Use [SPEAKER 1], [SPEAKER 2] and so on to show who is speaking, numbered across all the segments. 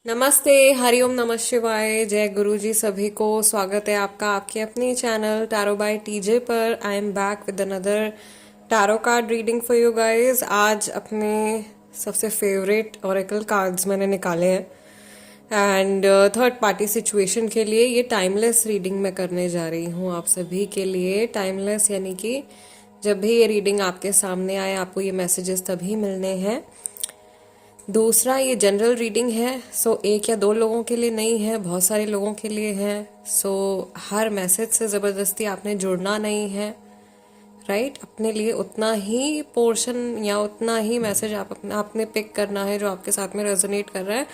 [SPEAKER 1] नमस्ते, हरिओम नमः शिवाय, जय गुरु जी सभी को। स्वागत है आपका आपके अपने चैनल टैरो बाय टीजे पर। I am back with another tarot card reading for you guys. आज अपने सबसे फेवरेट ओरेकल कार्ड्स मैंने निकाले हैं एंड थर्ड पार्टी सिचुएशन के लिए ये टाइमलेस रीडिंग मैं करने जा रही हूँ आप सभी के लिए। टाइमलेस यानी कि जब भी ये रीडिंग आपके सामने आए आपको ये मैसेजेस तभी मिलने हैं। दूसरा, ये जनरल रीडिंग है, सो एक या दो लोगों के लिए नहीं है, बहुत सारे लोगों के लिए है। सो हर मैसेज से ज़बरदस्ती आपने जुड़ना नहीं है, राइट। अपने लिए उतना ही पोर्शन या उतना ही मैसेज आपने पिक करना है जो आपके साथ में रेजोनेट कर रहा है।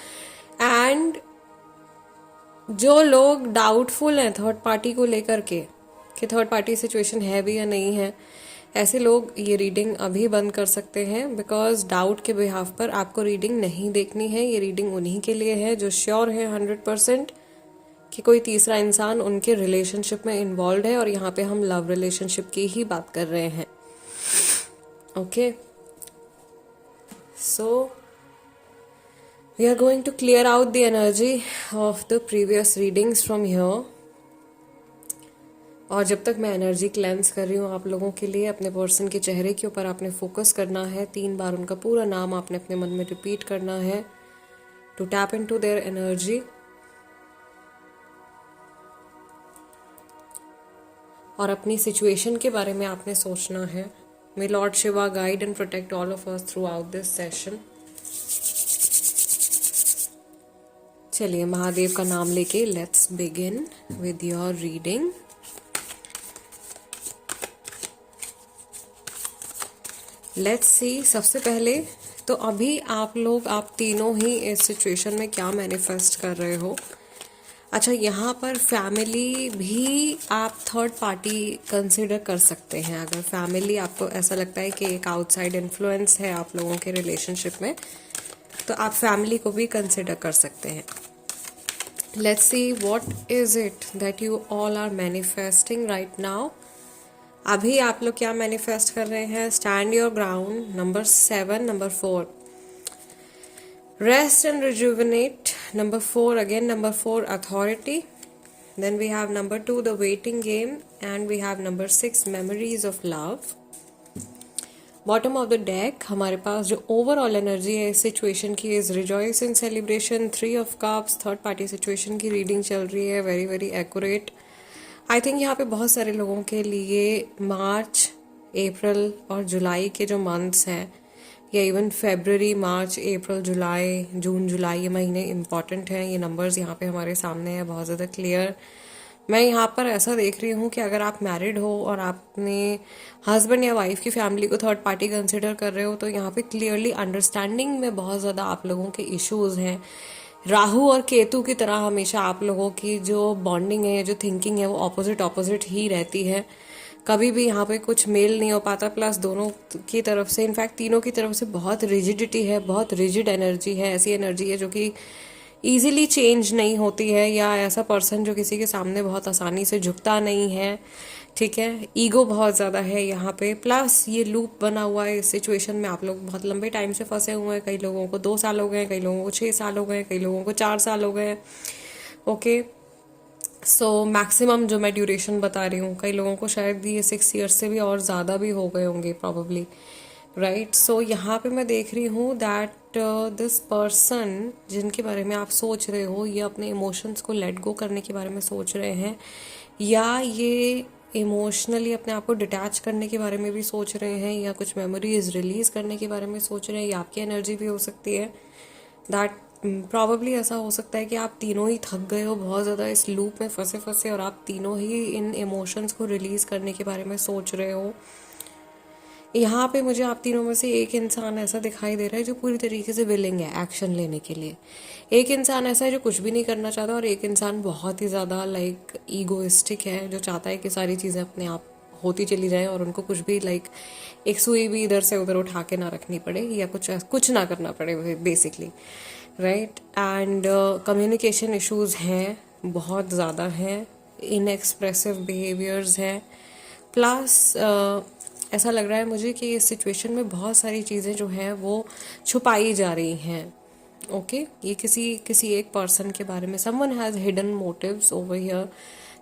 [SPEAKER 1] एंड जो लोग डाउटफुल हैं थर्ड पार्टी को लेकर के कि थर्ड पार्टी सिचुएशन है भी या नहीं है, ऐसे लोग ये रीडिंग अभी बंद कर सकते हैं, बिकॉज डाउट के बिहाफ पर आपको रीडिंग नहीं देखनी है। ये रीडिंग उन्हीं के लिए है जो श्योर है 100% कि कोई तीसरा इंसान उनके रिलेशनशिप में इन्वॉल्व है, और यहाँ पे हम लव रिलेशनशिप की ही बात कर रहे हैं। Okay, so we are going to clear out the energy of the previous readings from here. और जब तक मैं एनर्जी क्लेंस कर रही हूँ आप लोगों के लिए, अपने पर्सन के चेहरे के ऊपर आपने फोकस करना है। 3 बार उनका पूरा नाम आपने अपने मन में रिपीट करना है to tap into their energy. और अपनी सिचुएशन के बारे में आपने सोचना है। May lord Shiva guide and protect all of us throughout this session. चलिए, महादेव का नाम लेके let's begin with your reading. Let's see. सबसे पहले तो अभी आप तीनों ही इस सिचुएशन में क्या मैनिफेस्ट कर रहे हो। अच्छा, यहाँ पर फैमिली भी आप थर्ड पार्टी कंसिडर कर सकते हैं। अगर फैमिली आपको ऐसा लगता है कि एक आउटसाइड इन्फ्लुएंस है आप लोगों के रिलेशनशिप में, तो आप फैमिली को भी कंसिडर कर सकते हैं। Let's see what is it that you all are manifesting right now. अभी आप लोग क्या मैनिफेस्ट कर रहे हैं। Stand your ground, number 7, number 4 rest and rejuvenate, number 4 again, number 4 authority, then we have number 2 the waiting game, and we have number 6 memories of love. Bottom of the deck हमारे पास जो overall energy है इस situation की is rejoice in celebration, 3 of cups. Third party situation की reading चल रही है, very very accurate. I think यहाँ पे बहुत सारे लोगों के लिए मार्च, अप्रैल और जुलाई के जो मंथ्स हैं, या इवन फेबररी, मार्च, अप्रैल, जुलाई, जून, जुलाई, ये महीने इंपॉर्टेंट हैं। ये नंबर्स यहाँ पे हमारे सामने हैं बहुत ज़्यादा क्लियर। मैं यहाँ पर ऐसा देख रही हूँ कि अगर आप मैरिड हो और आपने हस्बैंड या वाइफ की फैमिली को थर्ड पार्टी कंसिडर कर रहे हो, तो यहाँ पे क्लियरली अंडरस्टैंडिंग में बहुत ज़्यादा आप लोगों के इश्यूज हैं। राहु और केतु की तरह हमेशा आप लोगों की जो बॉन्डिंग है, जो थिंकिंग है, वो ऑपोजिट ऑपोजिट ही रहती है। कभी भी यहाँ पे कुछ मेल नहीं हो पाता। प्लस दोनों की तरफ से, इनफैक्ट तीनों की तरफ से बहुत रिजिडिटी है, बहुत रिजिड एनर्जी है। ऐसी एनर्जी है जो कि इजीली चेंज नहीं होती है, या ऐसा पर्सन जो किसी के सामने बहुत आसानी से झुकता नहीं है। ठीक है, ईगो बहुत ज़्यादा है यहाँ पे। प्लस ये लूप बना हुआ है इस सिचुएशन में। आप लोग बहुत लंबे टाइम से फंसे हुए हैं। कई लोगों को 2 साल हो गए, कई लोगों को 6 साल हो गए, कई लोगों को 4 साल हो गए। ओके, सो मैक्सिमम जो मैं ड्यूरेशन बता रही हूँ, कई लोगों को शायद ये 6 ईयर्स से भी और ज़्यादा भी हो गए होंगे प्रॉबेबली, राइट। सो यहाँ पे मैं देख रही हूँ दैट दिस पर्सन जिनके बारे में आप सोच रहे हो, ये अपने इमोशंस को लेट गो करने के बारे में सोच रहे हैं, या ये इमोशनली अपने आप को डिटैच करने के बारे में भी सोच रहे हैं, या कुछ मेमोरीज रिलीज करने के बारे में सोच रहे हैं। ये आपकी एनर्जी भी हो सकती है। दैट प्रॉबेबली ऐसा हो सकता है कि आप तीनों ही थक गए हो बहुत ज़्यादा इस लूप में फंसे फंसे, और आप तीनों ही इन इमोशंस को रिलीज़ करने के बारे में सोच रहे हो। यहाँ पे मुझे आप तीनों में से एक इंसान ऐसा दिखाई दे रहा है जो पूरी तरीके से विलिंग है एक्शन लेने के लिए। एक इंसान ऐसा है जो कुछ भी नहीं करना चाहता, और एक इंसान बहुत ही ज़्यादा लाइक ईगोइस्टिक है, जो चाहता है कि सारी चीज़ें अपने आप होती चली जाए और उनको कुछ भी लाइक एक सुई भी इधर से उधर उठा के ना रखनी पड़े, या कुछ ना करना पड़े basically, right. And communication issues हैं, बहुत ज़्यादा हैं। इनएक्सप्रेसिव बिहेवियर्स हैं। प्लस ऐसा लग रहा है मुझे कि इस सिचुएशन में बहुत सारी चीज़ें जो हैं वो छुपाई जा रही हैं, ओके ये किसी एक पर्सन के बारे में, someone has hidden motives over here,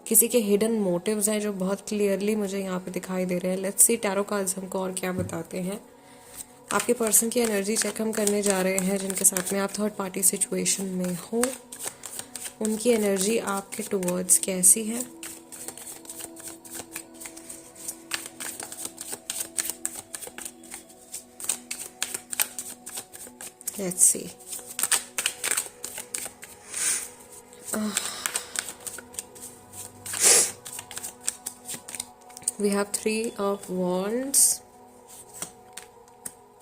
[SPEAKER 1] किसी के हिडन मोटिव्स हैं जो बहुत क्लियरली मुझे यहाँ पे दिखाई दे रहे हैं। लेट्स सी टैरो कार्ड्स हमको और क्या बताते हैं। आपके पर्सन की एनर्जी चेक हम करने जा रहे हैं जिनके साथ में आप थर्ड पार्टी सिचुएशन में हो। उनकी एनर्जी आपके टुवर्ड्स कैसी है। Let's see. We have Three of Wands,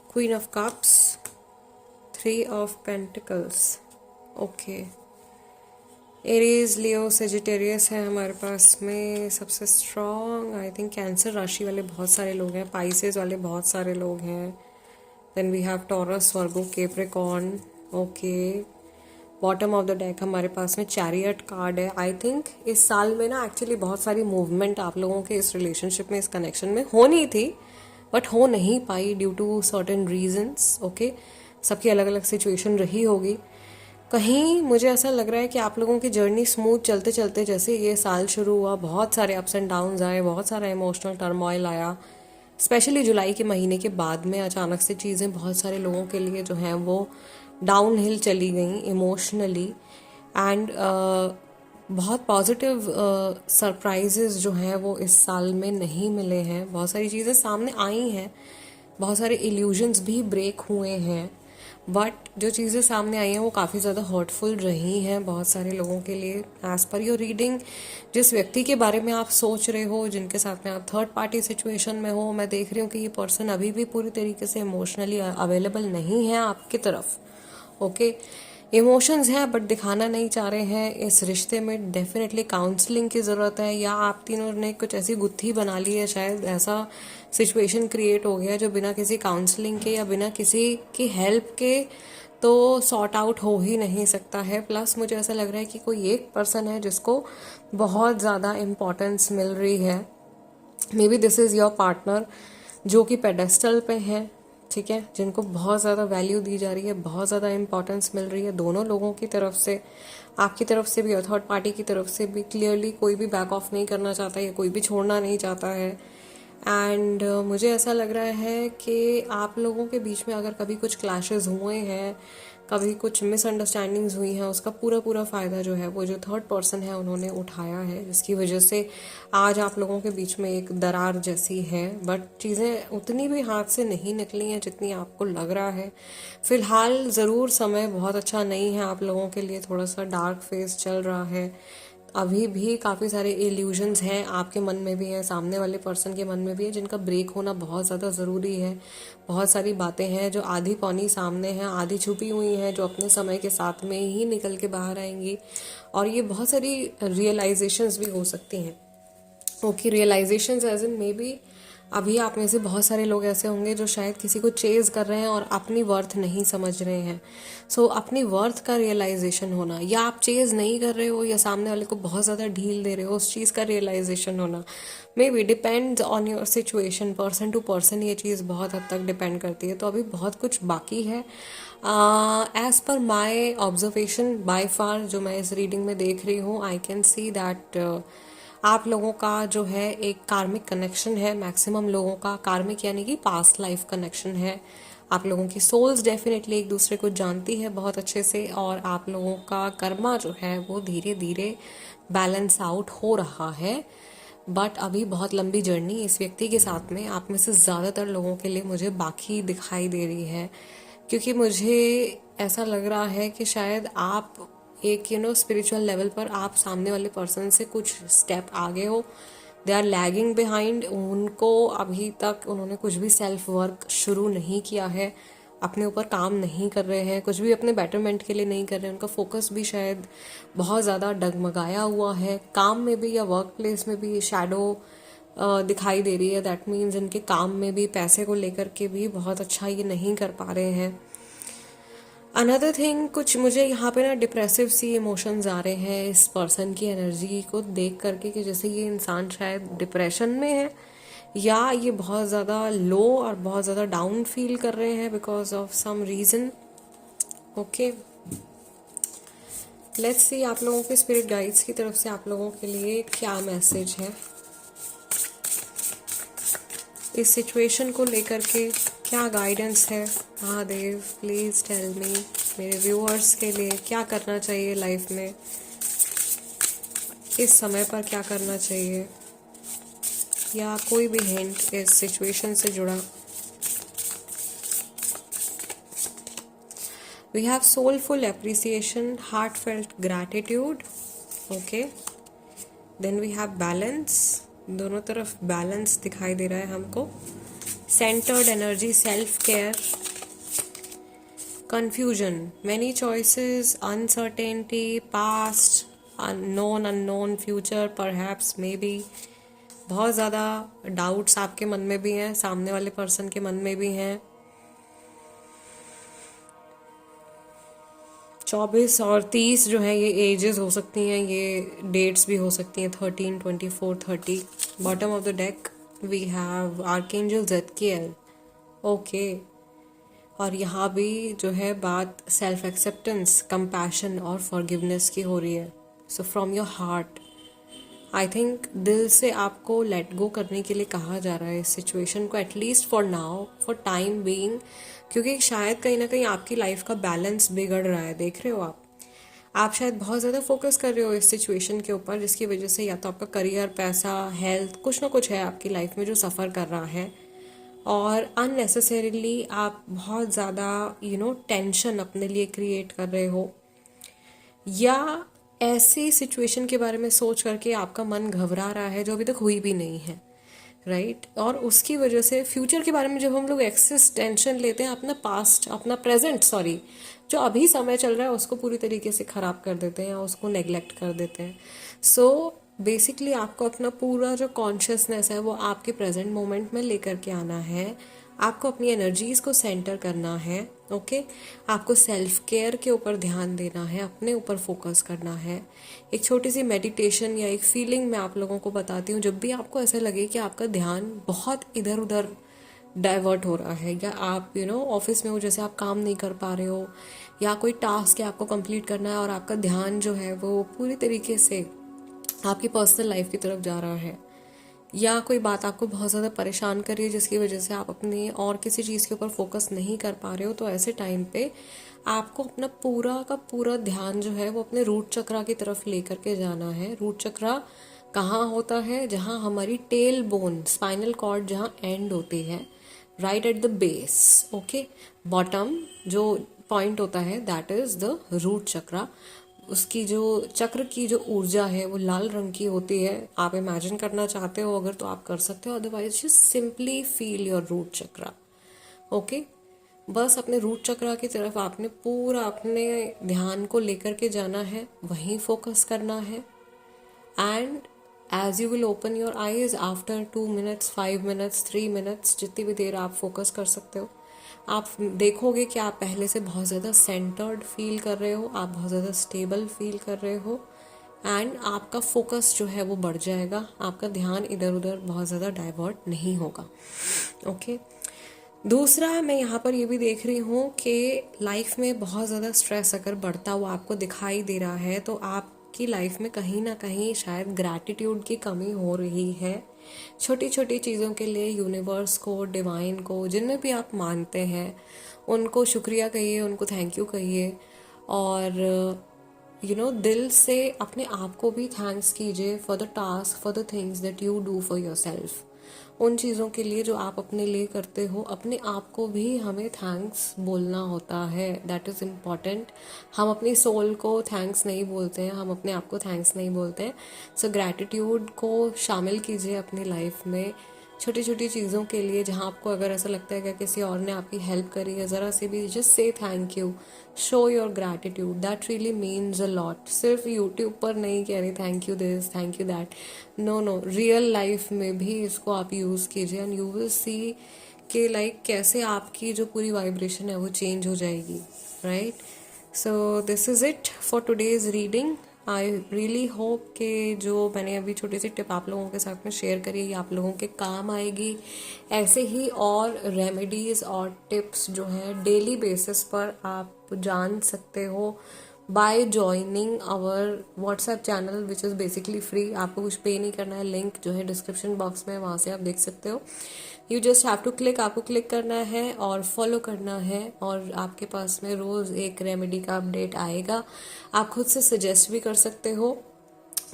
[SPEAKER 1] Queen of Cups, Three of Pentacles. Okay. Aries, Leo, Sagittarius है हमारे पास में। सबसे स्ट्रॉन्ग आई थिंक कैंसर राशि वाले बहुत सारे लोग हैं, पाइसेस वाले बहुत सारे लोग हैं। Then we have Taurus, Virgo, Capricorn. Okay, bottom of the deck हमारे पास में चैरियट कार्ड है। आई थिंक इस साल में ना एक्चुअली बहुत सारी मूवमेंट आप लोगों के इस रिलेशनशिप में, इस कनेक्शन में होनी थी बट हो नहीं पाई due to certain reasons. Okay, सबकी अलग अलग सिचुएशन रही होगी। कहीं मुझे ऐसा लग रहा है कि आप लोगों की जर्नी स्मूथ चलते चलते जैसे ये साल शुरू हुआ, बहुत सारे अप्स एंड डाउन्स आए, बहुत सारा इमोशनल टर्मोइल आया। स्पेशली जुलाई के महीने के बाद में अचानक से चीज़ें बहुत सारे लोगों के लिए जो हैं वो डाउन हिल चली गई इमोशनली। एंड बहुत पॉजिटिव सरप्राइजेस जो हैं वो इस साल में नहीं मिले हैं। बहुत सारी चीज़ें सामने आई हैं, बहुत सारे इल्यूजन्स भी ब्रेक हुए हैं, बट जो चीज़ें सामने आई हैं वो काफ़ी ज़्यादा हर्टफुल रही हैं बहुत सारे लोगों के लिए। एज पर योर रीडिंग, जिस व्यक्ति के बारे में आप सोच रहे हो, जिनके साथ में आप थर्ड पार्टी सिचुएशन में हो, मैं देख रही हूँ कि ये पर्सन अभी भी पूरी तरीके से इमोशनली अवेलेबल नहीं है आपकी तरफ। ओके, इमोशंस हैं बट दिखाना नहीं चाह रहे हैं। इस रिश्ते में डेफिनेटली काउंसलिंग की ज़रूरत है, या आप तीनों ने कुछ ऐसी गुत्थी बना ली है, शायद ऐसा सिचुएशन क्रिएट हो गया जो बिना किसी काउंसलिंग के या बिना किसी की हेल्प के तो सॉर्ट आउट हो ही नहीं सकता है। प्लस मुझे ऐसा लग रहा है कि कोई एक पर्सन है जिसको बहुत ज़्यादा इम्पोर्टेंस मिल रही है। May be this is your partner जो कि पेडेस्टल पे है, ठीक है, जिनको बहुत ज़्यादा वैल्यू दी जा रही है, बहुत ज़्यादा इंपॉर्टेंस मिल रही है दोनों लोगों की तरफ से, आपकी तरफ से भी और थर्ड पार्टी की तरफ से भी। क्लियरली कोई भी बैक ऑफ नहीं करना चाहता या कोई भी छोड़ना नहीं चाहता है। एंड मुझे ऐसा लग रहा है कि आप लोगों के बीच में अगर कभी कुछ क्लैशेस हुए हैं, कभी कुछ मिसअंडरस्टैंडिंग्स हुई हैं, उसका पूरा पूरा फ़ायदा जो है वो जो थर्ड पर्सन है उन्होंने उठाया है, जिसकी वजह से आज आप लोगों के बीच में एक दरार जैसी है। बट चीज़ें उतनी भी हाथ से नहीं निकली हैं जितनी आपको लग रहा है। फ़िलहाल ज़रूर समय बहुत अच्छा नहीं है आप लोगों के लिए, थोड़ा सा डार्क फेज चल रहा है। अभी भी काफ़ी सारे इल्यूजन्स हैं, आपके मन में भी हैं, सामने वाले पर्सन के मन में भी है, जिनका ब्रेक होना बहुत ज़्यादा ज़रूरी है। बहुत सारी बातें हैं जो आधी पौनी सामने हैं, आधी छुपी हुई हैं, जो अपने समय के साथ में ही निकल के बाहर आएंगी। और ये बहुत सारी रियलाइजेशंस भी हो सकती हैं। Okay, realisations as in may be अभी आप में से बहुत सारे लोग ऐसे होंगे जो शायद किसी को चेज कर रहे हैं और अपनी वर्थ नहीं समझ रहे हैं। सो अपनी वर्थ का रियलाइजेशन होना, या आप चेज नहीं कर रहे हो या सामने वाले को बहुत ज़्यादा ढील दे रहे हो, उस चीज़ का रियलाइजेशन होना may be depends on your situation. Person to person ये चीज़ बहुत हद तक डिपेंड करती है। तो अभी बहुत कुछ बाकी है। As per my observation by far जो मैं इस रीडिंग में देख रही हूँ, आई कैन सी दैट आप लोगों का जो है एक कार्मिक कनेक्शन है। मैक्सिमम लोगों का कार्मिक यानी कि पास्ट लाइफ कनेक्शन है। आप लोगों की सोल्स डेफिनेटली एक दूसरे को जानती है बहुत अच्छे से, और आप लोगों का कर्मा जो है वो धीरे धीरे बैलेंस आउट हो रहा है। बट अभी बहुत लंबी जर्नी इस व्यक्ति के साथ में आप में से ज़्यादातर लोगों के लिए मुझे बाकी दिखाई दे रही है, क्योंकि मुझे ऐसा लग रहा है कि शायद आप एक स्पिरिचुअल लेवल पर आप सामने वाले पर्सन से कुछ स्टेप आगे हो। दे आर लैगिंग बिहाइंड, उनको अभी तक उन्होंने कुछ भी सेल्फ वर्क शुरू नहीं किया है, अपने ऊपर काम नहीं कर रहे हैं, कुछ भी अपने बेटरमेंट के लिए नहीं कर रहे हैं। उनका फोकस भी शायद बहुत ज़्यादा डगमगाया हुआ है। काम में भी या वर्क प्लेस में भी शैडो दिखाई दे रही है। दैट मीन्स इनके काम में भी पैसे को लेकर के भी बहुत अच्छा ये नहीं कर पा रहे हैं। अनदर थिंग, कुछ मुझे यहाँ पे ना डिप्रेसिव सी इमोशंस आ रहे हैं इस पर्सन की एनर्जी को देख करके, कि जैसे ये इंसान शायद डिप्रेशन में है, या ये बहुत ज़्यादा लो और बहुत ज़्यादा डाउन फील कर रहे हैं because of some reason. Okay, let's see आप लोगों के स्पिरिट गाइड्स की तरफ से आप लोगों के लिए क्या मैसेज है इस सिचुएशन को लेकर के, क्या गाइडेंस है। महादेव प्लीज टेल मी, मेरे व्यूअर्स के लिए क्या करना चाहिए लाइफ में, इस समय पर क्या करना चाहिए, या कोई भी हिंट इस सिचुएशन से जुड़ा। We have soulful appreciation, heartfelt gratitude. Okay. Then we have balance. दोनों तरफ balance दिखाई दे रहा है हमको. Centered energy, self-care. Confusion, many choices, uncertainty, past, unknown, future, perhaps, maybe. बहुत ज़्यादा doubts आपके मन में भी हैं, सामने वाले person के मन में भी हैं. 24 और 30 जो है ये एजेस हो सकती हैं, ये डेट्स भी हो सकती हैं, 13, 24, 30. Bottom of the deck we have archangel Zadkiel. Okay, और यहाँ भी जो है बात सेल्फ एक्सेप्टेंस, कंपैशन और फॉरगिवनेस की हो रही है. So from your heart I think दिल से आपको लेट गो करने के लिए कहा जा रहा है इस सिचुएशन को, at least for now, for time being, क्योंकि शायद कहीं ना कहीं आपकी लाइफ का बैलेंस बिगड़ रहा है. देख रहे हो आप शायद बहुत ज़्यादा फोकस कर रहे हो इस सिचुएशन के ऊपर, जिसकी वजह से या तो आपका करियर, पैसा, हेल्थ, कुछ ना कुछ है आपकी लाइफ में जो सफ़र कर रहा है, और अननेसेसरीली आप बहुत ज़्यादा टेंशन अपने लिए क्रिएट कर रहे हो, या ऐसी सिचुएशन के बारे में सोच करके आपका मन घबरा रहा है जो अभी तक हुई भी नहीं है, राइट. और उसकी वजह से फ्यूचर के बारे में जब हम लोग एक्सेस टेंशन लेते हैं, अपना पास्ट, अपना प्रेजेंट, सॉरी, जो अभी समय चल रहा है उसको पूरी तरीके से ख़राब कर देते हैं या उसको नेग्लेक्ट कर देते हैं. सो बेसिकली आपको अपना पूरा जो कॉन्शियसनेस है वो आपके प्रेजेंट मोमेंट में लेकर के आना है. आपको अपनी एनर्जीज़ को सेंटर करना है. ओके, आपको सेल्फ केयर के ऊपर ध्यान देना है, अपने ऊपर फोकस करना है. एक छोटी सी मेडिटेशन या एक फीलिंग मैं आप लोगों को बताती हूँ. जब भी आपको ऐसा लगे कि आपका ध्यान बहुत इधर उधर डाइवर्ट हो रहा है, या आप ऑफिस में हो, जैसे आप काम नहीं कर पा रहे हो, या कोई टास्क है आपको कंप्लीट करना है और आपका ध्यान जो है वो पूरी तरीके से आपकी पर्सनल लाइफ की तरफ जा रहा है, या कोई बात आपको बहुत ज़्यादा परेशान कर रही है जिसकी वजह से आप अपने और किसी चीज़ के ऊपर फोकस नहीं कर पा रहे हो, तो ऐसे टाइम पे आपको अपना पूरा का पूरा ध्यान जो है वो अपने रूट चक्रा की तरफ लेकर के जाना है. रूट चक्रा कहाँ होता है? जहाँ हमारी टेल बोन, स्पाइनल कॉर्ड जहाँ एंड होती है, right at the base. Okay, bottom जो पॉइंट होता है दैट इज़ द रूट चक्रा. उसकी जो चक्र की जो ऊर्जा है वो लाल रंग की होती है. आप इमेजिन करना चाहते हो अगर तो आप कर सकते हो, otherwise just simply feel your root chakra. Okay, बस अपने रूट चक्रा की तरफ आपने पूरा अपने ध्यान को लेकर के जाना है, वहीं फोकस करना है. And as you will open your eyes after 2 minutes, 5 minutes, 3 minutes, जितनी भी देर आप फोकस कर सकते हो, आप देखोगे कि आप पहले से बहुत ज़्यादा सेंटर्ड फील कर रहे हो, आप बहुत ज़्यादा स्टेबल फील कर रहे हो, एंड आपका फोकस जो है वो बढ़ जाएगा. आपका ध्यान इधर उधर बहुत ज़्यादा डाइवर्ट नहीं होगा. ओके, दूसरा मैं यहाँ पर ये भी देख रही हूँ कि लाइफ में बहुत ज़्यादा स्ट्रेस अगर बढ़ता हुआ आपको दिखाई दे रहा है, तो आपकी लाइफ में कहीं ना कहीं शायद ग्रैटिट्यूड की कमी हो रही है. छोटी छोटी चीज़ों के लिए यूनिवर्स को, डिवाइन को, जिनमें भी आप मानते हैं, उनको शुक्रिया कहिए, उनको थैंक यू कहिए, और दिल से अपने आप को भी थैंक्स कीजिए for the task, for the things that you do for your self. उन चीज़ों के लिए जो आप अपने लिए करते हो, अपने आप को भी हमें थैंक्स बोलना होता है. That is important. हम अपनी सोल को थैंक्स नहीं बोलते हैं, हम अपने आप को थैंक्स नहीं बोलते हैं. सो ग्रैटिट्यूड को शामिल कीजिए अपनी लाइफ में, छोटी छोटी चीज़ों के लिए. जहाँ आपको अगर ऐसा लगता है कि किसी और ने आपकी हेल्प करी है, ज़रा से भी just say thank you, show your gratitude. That really means a lot. सिर्फ यूट्यूब पर नहीं कह रही thank you this, thank you that. No, real life में भी इसको आप यूज़ कीजिए, एंड यू विल सी कि लाइक कैसे आपकी जो पूरी वाइब्रेशन है वो चेंज हो जाएगी, right. So this is it for today's reading. I really hope कि जो मैंने अभी छोटी सी टिप आप लोगों के साथ में शेयर करी है ये आप लोगों के काम आएगी. ऐसे ही और रेमेडीज़ और टिप्स जो हैं डेली बेसिस पर आप जान सकते हो, by joining our WhatsApp channel which is basically free. आपको कुछ पे नहीं करना है, लिंक जो है डिस्क्रिप्शन बॉक्स में, वहाँ से आप देख सकते हो। You just have to click, आपको क्लिक करना है और फॉलो करना है, और आपके पास में रोज़ एक रेमेडी का अपडेट आएगा। आप खुद से सजेस्ट भी कर सकते हो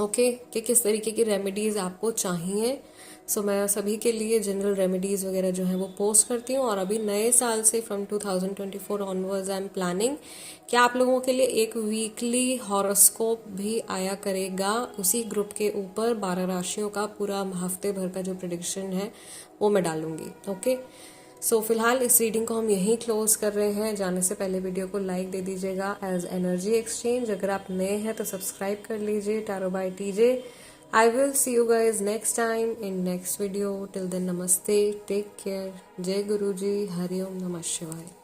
[SPEAKER 1] ओके कि किस तरीके की रेमेडीज़ आपको चाहिए। सो मैं सभी के लिए जनरल रेमेडीज़ वगैरह जो है वो पोस्ट करती हूँ। और अभी नए साल से from 2024 onwards I am planning कि आप लोगों के लिए एक वीकली हॉरोस्कोप भी आया करेगा। उसी ग्रुप के ऊपर 12 राशियों का पूरा हफ्ते भर का जो प्रेडिक्शन है वो मैं डालूंगी। ओके सो फिलहाल इस रीडिंग को हम यहीं क्लोज कर रहे हैं। जाने से पहले वीडियो को लाइक दे दीजिएगा एज एनर्जी एक्सचेंज। अगर आप नए हैं तो सब्सक्राइब कर लीजिए tarot by TJ. I will see you guys next time in next video. Till then नमस्ते, टेक केयर, जय गुरु जी, हरिओम, नमः शिवाय।